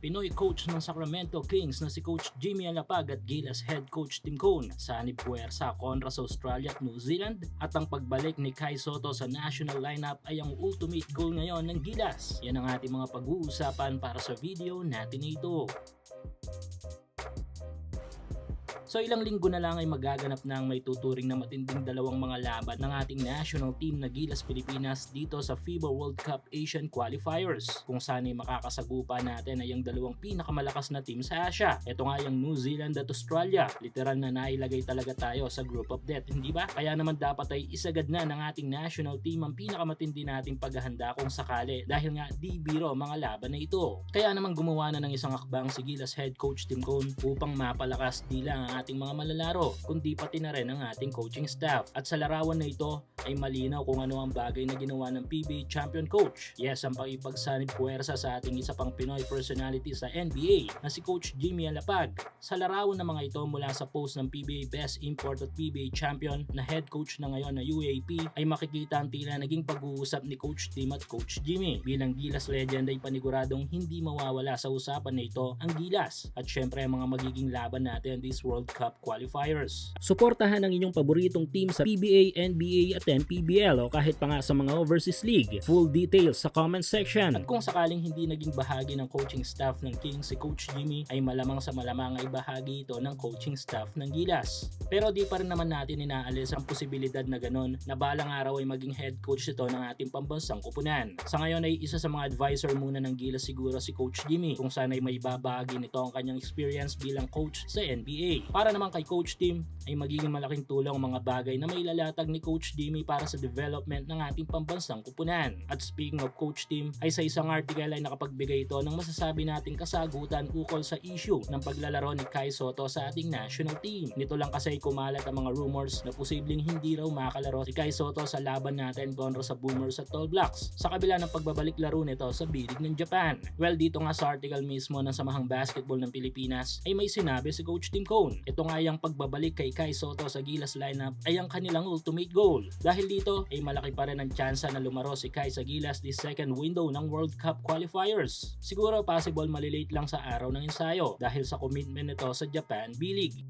Pinoy coach ng Sacramento Kings na si Coach Jimmy Alapag at Gilas head coach Tim Cone, sanib puwersa kontra sa Australia at New Zealand, at ang pagbalik ni Kai Sotto sa national lineup ay ang ultimate goal ngayon ng Gilas. Yan ang ating mga pag-uusapan para sa video natin ito. So ilang linggo na lang ay magaganap na ang may tuturing na matinding dalawang mga laban ng ating national team na Gilas Pilipinas dito sa FIBA World Cup Asian Qualifiers, kung saan ay makakasagupa natin ay ang dalawang pinakamalakas na team sa Asia. Ito nga yung New Zealand at Australia. Literal na nailagay talaga tayo sa group of death, hindi ba? Kaya naman dapat ay isagad na ng ating national team ang pinakamatindi nating paghahanda kung sakali, dahil nga di biro mga laban na ito. Kaya naman gumawa na ng isang akbang si Gilas head coach Tim Cone upang mapalakas di lang ang ating mga malalaro, kundi pati na rin ang ating coaching staff. At sa larawan na ito ay malinaw kung ano ang bagay na ginawa ng PBA champion coach. Yes, ang pakipagsanib puwersa sa ating isa pang Pinoy personality sa NBA na si Coach Jimmy Alapag. Sa larawan ng mga ito mula sa post ng PBA Best Import at PBA Champion na head coach na ngayon na UAP, ay makikita ang tila naging pag-uusap ni Coach Tim at Coach Jimmy. Bilang Gilas legend ay paniguradong hindi mawawala sa usapan na ito ang Gilas at syempre ang mga magiging laban natin this World Cup Qualifiers. Suportahan ang inyong paboritong team sa PBA, NBA at PBL o kahit pa nga sa mga overseas league. Full details sa comment section. At kung sakaling hindi naging bahagi ng coaching staff ng Kings si Coach Jimmy, ay malamang sa malamang ay bahagi ito ng coaching staff ng Gilas. Pero di pa rin naman natin inaalis ang posibilidad na ganon na balang araw ay maging head coach ito ng ating pambansang kupunan. Sa ngayon ay isa sa mga advisor muna ng Gilas siguro si Coach Jimmy, kung saan ay may babahagi nito ang kanyang experience bilang coach sa NBA. Para naman kay Coach Tim ay magiging malaking tulong mga bagay na may lalatag ni Coach Jimmy para sa development ng ating pambansang kupunan. At speaking of Coach Tim, ay sa isang article ay nakapagbigay ito ng masasabi nating kasagutan ukol sa issue ng paglalaro ni Kai Sotto sa ating national team. Nito lang kasi kumalat ang mga rumors na posibleng hindi raw makalaro si Kai Sotto sa laban natin kontra sa Boomers at Tall Blacks sa kabila ng pagbabalik laro nito sa bilig ng Japan. Well, dito nga sa article mismo ng Samahang Basketball ng Pilipinas ay may sinabi si Coach Tim Cone. Ito nga yung pagbabalik kay Kai Sotto sa Gilas lineup ay ang kanilang ultimate goal. Dahil dito ay malaki pa rin ang tsansa na lumaro si Kai sa Gilas this second window ng World Cup Qualifiers. Siguro possible malilate lang sa araw ng ensayo dahil sa commitment nito sa Japan B-League.